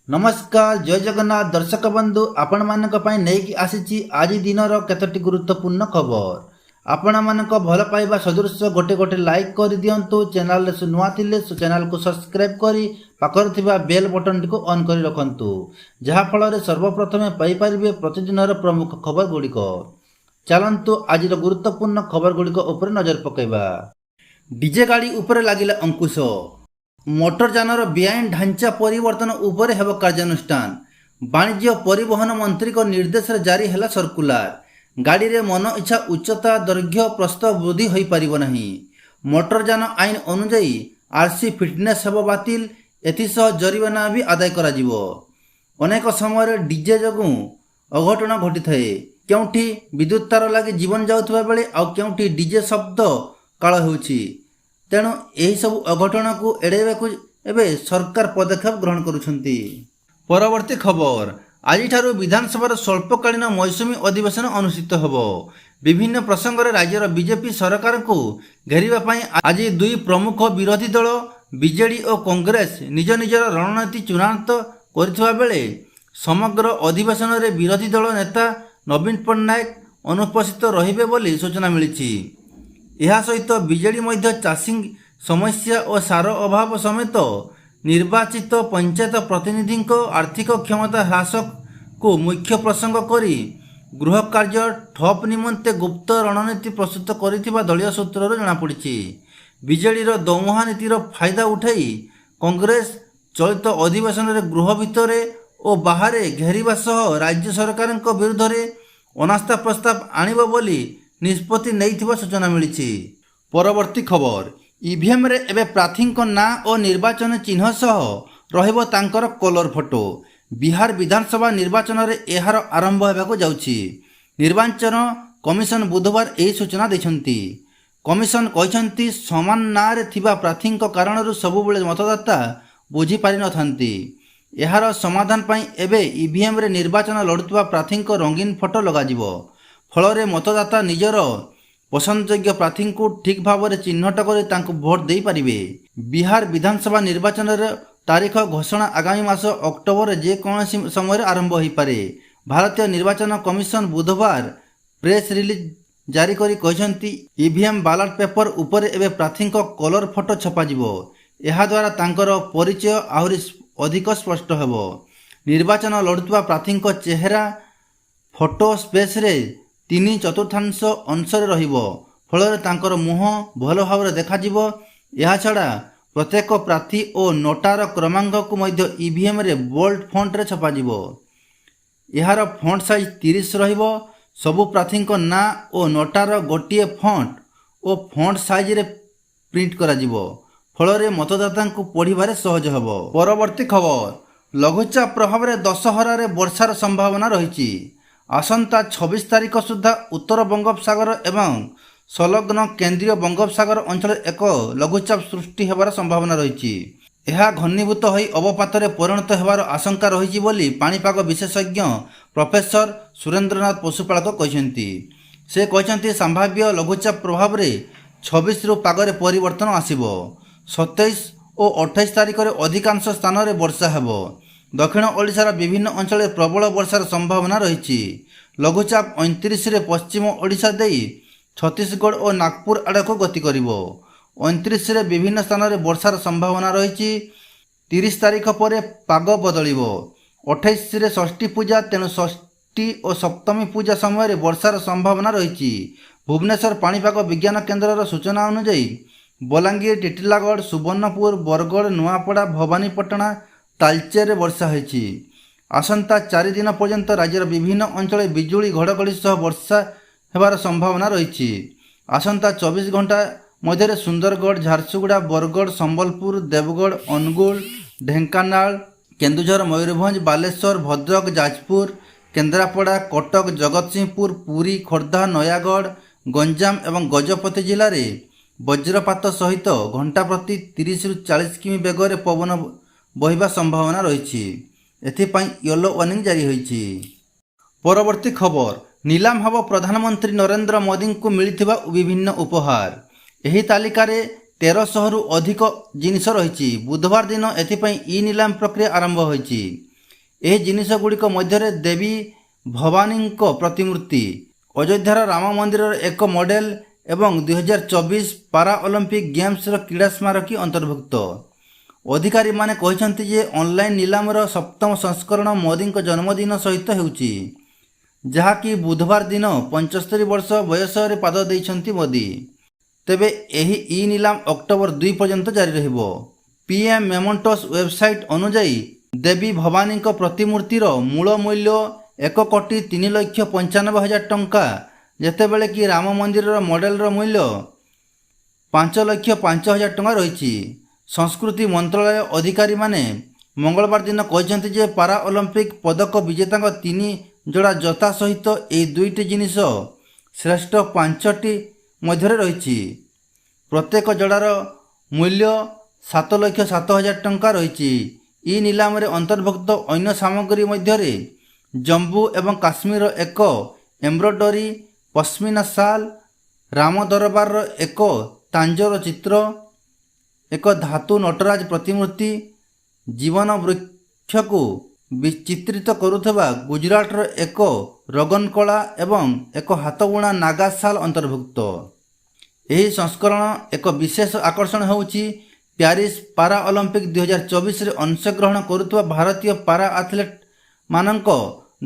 नमस्कार जय जगन्नाथ दर्शक बंधु आपण मानक पई नेकी आसीची आज दिनर केतोटी गुरुत्वपूर्ण खबर आपण मानक भल पाइबा सदृश गोटे गोटे लाइक कर दियंतु चैनल रे नुआ थिले चैनल को सब्सक्राइब करी पाखर थिबा बेल बटन टी को ऑन करी रखंतु जहा फल रे सर्वप्रथमे पाई परिबे प्रतिदिनर प्रमुख खबर गुड़िक चलंतु आज गुरुत्वपूर्ण खबर गुड़िक ऊपर नजर पकेबा। डीजे गाड़ी ऊपर लागिला अंकुश मोटरयानर बेआईन ढांचा परिवर्तन उपर हेब कार्यानुष्ठान वाणिज्य परिवहन मंत्री को निर्देश जारी है सर्कुलार गाड़ी रे मन इच्छा उच्चता दैर्घ्य प्रस्थ वृद्धि हो पारिब नहीं मोटरयान आईन अनुजाई आरसी फिटनेस हेब बातिल एथिसह जरिमाना भी आदाय करा जिवो। अनेक समय डीजे जगू अघटन घटी थाए केउठी विद्युत तार लगी जीवन जाउथबा बेले आ केउठी डीजे शब्द काल होउछि तेणु यही सब अघटन को एड़ाइबा एवं सरकार पदक्षेप ग्रहण करुछंती। परवर्ती खबर आज विधानसभा स्वल्पकालीन मौसुमी अधिवेशन अनुष्ठित होब। विभिन्न प्रसंग में राज्यर बीजेपी सरकार को घेरिबा आज दुई प्रमुख विरोधी दल बीजेडी और कांग्रेस निज निजर रणनीति चूड़ांत करथिबा बेले समग्र अधिवेशन में विरोधी दल नेता नवीन पट्टनायक अनुपस्थित रहिबे बोली सूचना मिली। यह सहित बीजेडी मध्य चाषी समस्या और सार अभाव समेत निर्वाचित पंचायत प्रतिनिधि आर्थिक क्षमता ह्रास को मुख्य प्रसंग करी गृह कार्य ठप निमंते गुप्त रणनीति प्रस्तुत करिथिबा दलीय सूत्रରୁ जଣାपड़ी। बीजेडी दमुहा नीतिर फायदा उठाई कांग्रेस चलित अधिवेशन में गृह भितर और बाहर घेरिबा सह राज्य सरकार विरुद्ध में अनास्था प्रस्ताव आनिब बोली निष्पत्ति नहीं सूचना मिली। परवर्ती खबर ईवीएम रे एबे प्रार्थी ना और निर्वाचन चिन्ह सह रहिबो तांकर कलर फोटो। बिहार विधानसभा निर्वाचन रे एहार आरंभ होबाको जाउछि। निर्वाचन कमिशन बुधवार यही सूचना दैछंती। कमिशन कहछंती समान ना रे थिबा प्रार्थी कारण सबुबेले मतदाता बुझी पारि नथांती। एहार समाधान पई एबे ईवीएम रे निर्वाचन लड़ुवा प्रार्थी रंगीन फोटो लगाजिवो। फल मतदाता निजर पसंदयोग्य प्रार्थी को ठीक भाव में चिन्हट कर भोट दे पारिबे। बिहार विधानसभा निर्वाचन तारीख घोषणा आगामी मास अक्टोबर जेकोसी समय आरंभ हो पारे। भारतीय निर्वाचन कमिशन बुधवार प्रेस रिलीज जारी करी कहछंती ईवीएम बैलेट पेपर उपर एबे प्रार्थी कलर फोटो छपाजिवो। एहा द्वारा तांकर परिचय आहुरी अधिक स्पष्ट हेबो। निर्वाचन लड़ुवा प्रार्थी चेहरा फोटो स्पेस रे 3/4 अंश रहिबो। फल तांकर मुह भल भाव देखाजिवो। यह छड़ा प्रत्येक प्रार्थी और नोटार क्रमांक को मध्य ईवीएम रे बोल्ड फॉन्ट रे छपाजिवो। यार फॉन्ट साइज 30 रहिबो। सबु प्रार्थी ना और नोटार गोटे फॉन्ट और फॉन्ट साइज रे प्रिंट करा जिवो। फल रे मतदाता को पढ़िबारे सहज हेबो। परवर्ती खबर लघुचाप प्रभाव रे दशहरा रे वर्षार संभावना रही। आसंता 26 तारीख सुधा उत्तर बंगोपसागर एवं संलग्न केंद्रीय बंगोपसागर अंचल एक लघुचाप सृष्टि होबार संभावना रही। यह घनीभूत हो अवपात परिणत होबार आशंका रही बोली पाणीपाग विशेषज्ञ प्रोफेसर सुरेंद्रनाथ पशुपालक कहते। से कहते संभाव्य लघुचाप प्रभाव में 26 रु पागरे परिवर्तन आसिबो। 27 और 28 तारीख में अधिकांश स्थान में वर्षा हेबो। दक्षिण ओडिशार विभिन्न अंचल प्रबल वर्षार संभावना रही। लघुचाप 29 रे पश्चिम ओडिशा देई छत्तीसगढ़ और नागपुर आड़ को गति करिवो। 29 रे विभिन्न स्थान में वर्षार संभावना रही। 30 तारीख पर पाग बदलिवो। 28 रे षष्ठी पूजा तेणु षष्ठी और सप्तमी पूजा समय वर्षार संभावना रही। भुवनेश्वर पाणीपाग विज्ञान केन्द्र सूचना अनुसार बलांगीर टिटिलागढ़ सुवर्णपुर बरगढ़ नुआपड़ा भवानीपटना तालचेर वर्षा होईछि। आसंता 4 दिन पर्यंत राज्यर विभिन्न अंचल बिजुली घड़घड़ी सह वर्षा हेबार संभावना रही। आसंता 24 घंटा मध्य सुंदरगढ़ झारसुगुड़ा बरगढ़ संबलपुर देवगढ़ अनुगुल ढेंकानाल केन्दुझर मयूरभंज बालेश्वर भद्रक जाजपुर केन्द्रापड़ा कटक जगतसिंहपुर पुरी खोर्धा नयागढ़ गंजाम एवं गजपति जिले में वज्रपात सहित घंटा प्रति 30 ରୁ 40 किमी बेगर पवन बहिबा संभावना रही। एथिपाई येलो वार्निंग जारी होईछि। परवर्ती खबर नीलाम हब प्रधानमंत्री नरेंद्र मोदी को मिलिथिबा विभिन्न उपहार। एही तालिकार 1300 रु अधिक जिनिस रही। बुधवार दिन एथिपाई ई नीलाम प्रक्रिया आरंभ होईछि। ଏହି ଜିନିଷଗୁଡ଼ିକ ମଧ୍ୟରେ ଦେବୀ ଭବାନୀଙ୍କ ପ୍ରତିମୂର୍ତ୍ତି, ଅଯୋଧ୍ୟାର ରାମ ମନ୍ଦିରର ଏକ ମଡେଲ ଏବଂ 2024 ପାରା ଅଲିମ୍ପିକ୍ ଗେମ୍ସର କ୍ରୀଡ଼ା ସ୍ମାରକୀ ଅନ୍ତର୍ଭୁକ୍ତ। ଅଧିକାରୀମାନେ କହିଛନ୍ତି ଯେ ଅନଲାଇନ୍ ନିଲାମର ସପ୍ତମ ସଂସ୍କରଣ ମୋଦିଙ୍କ ଜନ୍ମଦିନ ସହିତ ହେଉଛି, ଯାହାକି ବୁଧବାର ଦିନ 75 ବର୍ଷ ବୟସରେ ପାଦ ଦେଇଛନ୍ତି ମୋଦି। ତେବେ ଏହି ଇ ନିଲାମ ଅକ୍ଟୋବର 2 ପର୍ଯ୍ୟନ୍ତ ଜାରି ରହିବ। ପିଏମ୍ ମେମେଣ୍ଟୋସ୍ ୱେବସାଇଟ୍ ଅନୁଯାୟୀ ଦେବୀ ଭବାନୀଙ୍କ ପ୍ରତିମୂର୍ତ୍ତିର ମୂଳ ମୂଲ୍ୟ 1,03,95,000 ଟଙ୍କା, ଯେତେବେଳେ କି ରାମ ମନ୍ଦିରର ମଡେଲର ମୂଲ୍ୟ 5,05,000 ଟଙ୍କା ରହିଛି। ସଂସ୍କୃତି ମନ୍ତ୍ରାଳୟ ଅଧିକାରୀମାନେ ମଙ୍ଗଳବାର ଦିନ କହିଛନ୍ତି ଯେ ପାରା ଅଲିମ୍ପିକ୍ ପଦକ ବିଜେତାଙ୍କ 3 ଯୋଡ଼ା ଜୋତା ସହିତ ଏହି 2ଟି ଜିନିଷ ଶ୍ରେଷ୍ଠ 5ଟି ମଧ୍ୟରେ ରହିଛି। ପ୍ରତ୍ୟେକ ଯୋଡ଼ାର ମୂଲ୍ୟ 7,07,000 ଟଙ୍କା ରହିଛି। ଇ ନିଲାମରେ ଅନ୍ତର୍ଭୁକ୍ତ ଅନ୍ୟ ସାମଗ୍ରୀ ମଧ୍ୟରେ ଜମ୍ମୁ ଏବଂ କାଶ୍ମୀରର ଏକ ଏମ୍ବ୍ରଏଡରୀ ପଶ୍ମିନା ଶାଲ୍, ରାମ ଦରବାରର ଏକ ତାଞ୍ଜୋର ଚିତ୍ର, ଏକ ଧାତୁ ନଟରାଜ ପ୍ରତିମୂର୍ତ୍ତି, ଜୀବନ ବୃକ୍ଷକୁ ଚିତ୍ରିତ କରୁଥିବା ଗୁଜରାଟର ଏକ ରଗନ୍ କଳା ଏବଂ ଏକ ହାତବୁଣା ନାଗା ଶାଲ୍ ଅନ୍ତର୍ଭୁକ୍ତ। ଏହି ସଂସ୍କରଣ ଏକ ବିଶେଷ ଆକର୍ଷଣ ହେଉଛି ପ୍ୟାରିସ୍ ପାରା ଅଲିମ୍ପିକ୍ 2024ରେ ଅଂଶଗ୍ରହଣ କରୁଥିବା ଭାରତୀୟ ପାରା ଆଥଲେଟ୍ମାନଙ୍କ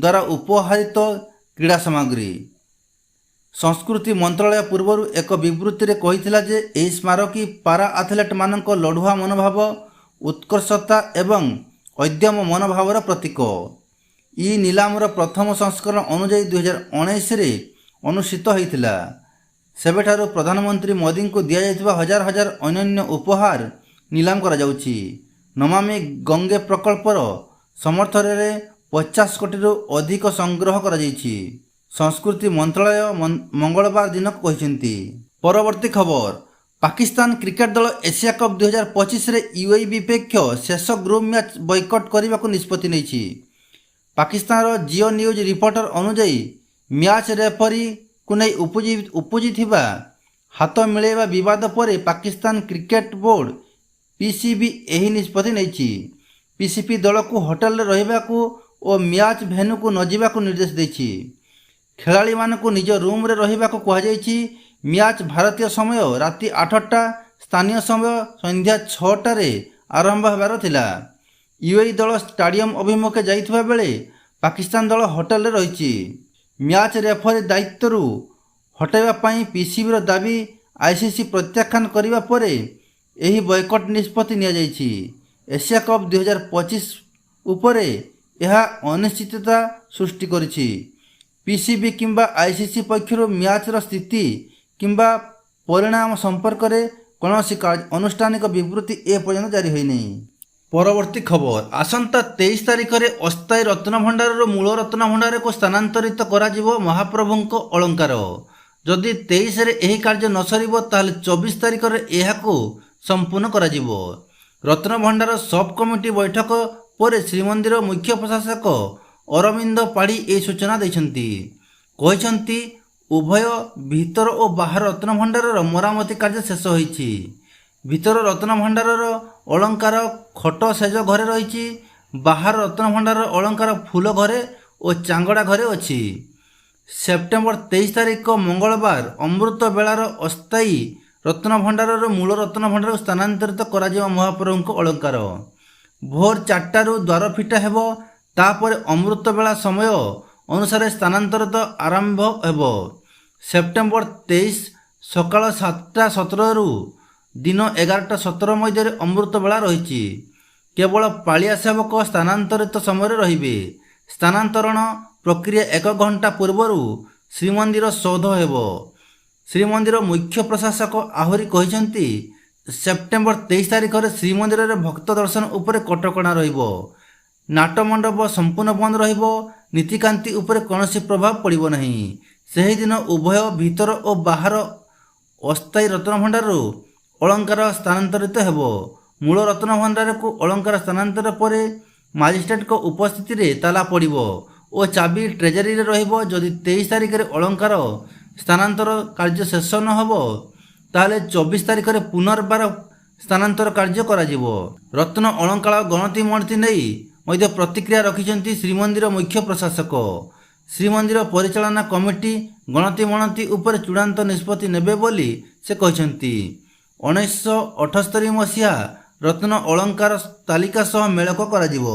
ଦ୍ୱାରା ଉପହାରିତ କ୍ରୀଡ଼ା ସାମଗ୍ରୀ। ସଂସ୍କୃତି ମନ୍ତ୍ରାଳୟ ପୂର୍ବରୁ ଏକ ବିବୃତ୍ତିରେ କହିଥିଲା ଯେ ଏହି ସ୍ମାରକୀ ପାରା ଆଥଲେଟ୍ମାନଙ୍କ ଲଢ଼ୁଆ ମନୋଭାବ, ଉତ୍କର୍ଷତା ଏବଂ ଉଦ୍ୟମ ମନୋଭାବର ପ୍ରତୀକ। ଇ ନିଲାମର ପ୍ରଥମ ସଂସ୍କରଣ ଅନୁଯାୟୀ 2019ରେ ଅନୁଷ୍ଠିତ ହୋଇଥିଲା। ସେବେଠାରୁ ପ୍ରଧାନମନ୍ତ୍ରୀ ମୋଦିଙ୍କୁ ଦିଆଯାଇଥିବା ହଜାର ହଜାର ଅନନ୍ୟ ଉପହାର ନିଲାମ କରାଯାଉଛି। ନମାମି ଗଙ୍ଗେ ପ୍ରକଳ୍ପର ସମର୍ଥନରେ 50 କୋଟିରୁ ଅଧିକ ସଂଗ୍ରହ କରାଯାଇଛି, ସଂସ୍କୃତି ମନ୍ତ୍ରାଳୟ ମଙ୍ଗଳବାର ଦିନ କହିଛନ୍ତି। ପରବର୍ତ୍ତୀ ଖବର, ପାକିସ୍ତାନ କ୍ରିକେଟ ଦଳ ଏସିଆ କପ୍ 2025ରେ ୟୁଏଇ ବିପକ୍ଷ ଶେଷ ଗ୍ରୁପ୍ ମ୍ୟାଚ୍ ବୟକଟ୍ କରିବାକୁ ନିଷ୍ପତ୍ତି ନେଇଛି। ପାକିସ୍ତାନର ଜିଓ ନ୍ୟୁଜ୍ ରିପୋର୍ଟର ଅନୁଯାୟୀ ମ୍ୟାଚ୍ ରେଫରୀଙ୍କୁ ନେଇ ଉପୁଜିଥିବା ହାତ ମିଳାଇବା ବିବାଦ ପରେ ପାକିସ୍ତାନ କ୍ରିକେଟ ବୋର୍ଡ ପିସିବି ଏହି ନିଷ୍ପତ୍ତି ନେଇଛି। ପିସିବି ଦଳକୁ ହୋଟେଲରେ ରହିବାକୁ ଓ ମ୍ୟାଚ୍ ଭେନ୍ୟୁକୁ ନ ଯିବାକୁ ନିର୍ଦ୍ଦେଶ ଦେଇଛି। ଖେଳାଳିମାନଙ୍କୁ ନିଜ ରୁମ୍ରେ ରହିବାକୁ କୁହାଯାଇଛି। ମ୍ୟାଚ୍ ଭାରତୀୟ ସମୟ ରାତି 8ଟା, ସ୍ଥାନୀୟ ସମୟ ସନ୍ଧ୍ୟା 6ଟାରେ ଆରମ୍ଭ ହେବାର ଥିଲା। ୟୁଏଇ ଦଳ ଷ୍ଟାଡିୟମ ଅଭିମୁଖେ ଯାଇଥିବା ବେଳେ ପାକିସ୍ତାନ ଦଳ ହୋଟେଲରେ ରହିଛି। ମ୍ୟାଚ୍ ରେଫରୀ ଦାୟିତ୍ୱରୁ ହଟାଇବା ପାଇଁ ପିସିବିର ଦାବି ଆଇସିସି ପ୍ରତ୍ୟାଖ୍ୟାନ କରିବା ପରେ ଏହି ବୟକଟ୍ ନିଷ୍ପତ୍ତି ନିଆଯାଇଛି। ଏସିଆ କପ୍ 2025 ଉପରେ ଏହା ଅନିଶ୍ଚିତତା ସୃଷ୍ଟି କରିଛି। ପିସିବି କିମ୍ବା ଆଇସିସି ପକ୍ଷରୁ ମ୍ୟାଚ୍ର ସ୍ଥିତି କିମ୍ବା ପରିଣାମ ସମ୍ପର୍କରେ କୌଣସି ଆନୁଷ୍ଠାନିକ ବିବୃତ୍ତି ଏପର୍ଯ୍ୟନ୍ତ ଜାରି ହୋଇନାହିଁ। ପରବର୍ତ୍ତୀ ଖବର, ଆସନ୍ତା 23 ତାରିଖରେ ଅସ୍ଥାୟୀ ରତ୍ନଭଣ୍ଡାରରୁ ମୂଳ ରତ୍ନଭଣ୍ଡାରକୁ ସ୍ଥାନାନ୍ତରିତ କରାଯିବ ମହାପ୍ରଭୁଙ୍କ ଅଳଙ୍କାର। ଯଦି 23ରେ ଏହି କାର୍ଯ୍ୟ ନ ସରିବ ତାହେଲେ 24 ତାରିଖରେ ଏହାକୁ ସମ୍ପୂର୍ଣ୍ଣ କରାଯିବ। ରତ୍ନଭଣ୍ଡାର ସବ୍ କମିଟି ବୈଠକ ପରେ ଶ୍ରୀମନ୍ଦିର ମୁଖ୍ୟ ପ୍ରଶାସକ ଅରବିନ୍ଦ ପାଢ଼ୀ ଏହି ସୂଚନା ଦେଇଛନ୍ତି। କହିଛନ୍ତି, ଉଭୟ ଭିତର ଓ ବାହାର ରତ୍ନଭଣ୍ଡାରର ମରାମତି କାର୍ଯ୍ୟ ଶେଷ ହୋଇଛି। ଭିତର ରତ୍ନଭଣ୍ଡାରର ଅଳଙ୍କାର ଖଟ ସେଜ ଘରେ ରହିଛି। ବାହାର ରତ୍ନଭଣ୍ଡାରର ଅଳଙ୍କାର ଫୁଲ ଘରେ ଓ ଚାଙ୍ଗଡ଼ା ଘରେ ଅଛି। ସେପ୍ଟେମ୍ବର 23 ତାରିଖ ମଙ୍ଗଳବାର ଅମୃତ ବେଳାର ଅସ୍ଥାୟୀ ରତ୍ନଭଣ୍ଡାରରୁ ମୂଳ ରତ୍ନଭଣ୍ଡାରକୁ ସ୍ଥାନାନ୍ତରିତ କରାଯିବ ମହାପ୍ରଭୁଙ୍କ ଅଳଙ୍କାର। ଭୋର 4ଟାରୁ ଦ୍ୱାର ଫିଟା ହେବ। ତାପରେ ଅମୃତ ବେଳା ସମୟ ଅନୁସାରେ ସ୍ଥାନାନ୍ତରିତ ଆରମ୍ଭ ହେବ। ସେପ୍ଟେମ୍ବର 23 ସକାଳ 7ଟା17ରୁ ଦିନ 11ଟା17 ମଧ୍ୟରେ ଅମୃତ ବେଳା ରହିଛି। କେବଳ ପାଳିଆ ସେବକ ସ୍ଥାନାନ୍ତରିତ ସମୟରେ ରହିବେ। ସ୍ଥାନାନ୍ତରଣ ପ୍ରକ୍ରିୟା 1 ଘଣ୍ଟା ପୂର୍ବରୁ ଶ୍ରୀମନ୍ଦିର ସୌଧ ହେବ। ଶ୍ରୀମନ୍ଦିର ମୁଖ୍ୟ ପ୍ରଶାସକ ଆହୁରି କହିଛନ୍ତି, ସେପ୍ଟେମ୍ବର 23 ତାରିଖରେ ଶ୍ରୀମନ୍ଦିରରେ ଭକ୍ତ ଦର୍ଶନ ଉପରେ କଟକଣା ରହିବ। ନାଟମଣ୍ଡପ ସମ୍ପୂର୍ଣ୍ଣ ବନ୍ଦ ରହିବ। ନୀତିକାନ୍ତି ଉପରେ କୌଣସି ପ୍ରଭାବ ପଡ଼ିବ ନାହିଁ। ସେହିଦିନ ଉଭୟ ଭିତର ଓ ବାହାର ଅସ୍ଥାୟୀ ରତ୍ନଭଣ୍ଡାରରୁ ଅଳଙ୍କାର ସ୍ଥାନାନ୍ତରିତ ହେବ। ମୂଳ ରତ୍ନଭଣ୍ଡାରକୁ ଅଳଙ୍କାର ସ୍ଥାନାନ୍ତର ପରେ ମାଜିଷ୍ଟ୍ରେଟଙ୍କ ଉପସ୍ଥିତିରେ ତାଲା ପଡ଼ିବ ଓ ଚାବି ଟ୍ରେଜେରୀରେ ରହିବ। ଯଦି 23 ତାରିଖରେ ଅଳଙ୍କାର ସ୍ଥାନାନ୍ତର କାର୍ଯ୍ୟ ଶେଷ ନ ହେବ ତାହେଲେ 24 ତାରିଖରେ ପୁନର୍ବାର ସ୍ଥାନାନ୍ତର କାର୍ଯ୍ୟ କରାଯିବ। ରତ୍ନ ଅଳଙ୍କାର ଗଣତି ମଣତି ନେଇ ମଧ୍ୟ ପ୍ରତିକ୍ରିୟା ରଖିଛନ୍ତି ଶ୍ରୀମନ୍ଦିର ମୁଖ୍ୟ ପ୍ରଶାସକ। ଶ୍ରୀମନ୍ଦିର ପରିଚାଳନା କମିଟି ଗଣତି ମଣତି ଉପରେ ଚୂଡ଼ାନ୍ତ ନିଷ୍ପତ୍ତି ନେବେ ବୋଲି ସେ କହିଛନ୍ତି। 1978 ମସିହା ରତ୍ନ ଅଳଙ୍କାର ତାଲିକା ସହ ମେଳକ କରାଯିବ।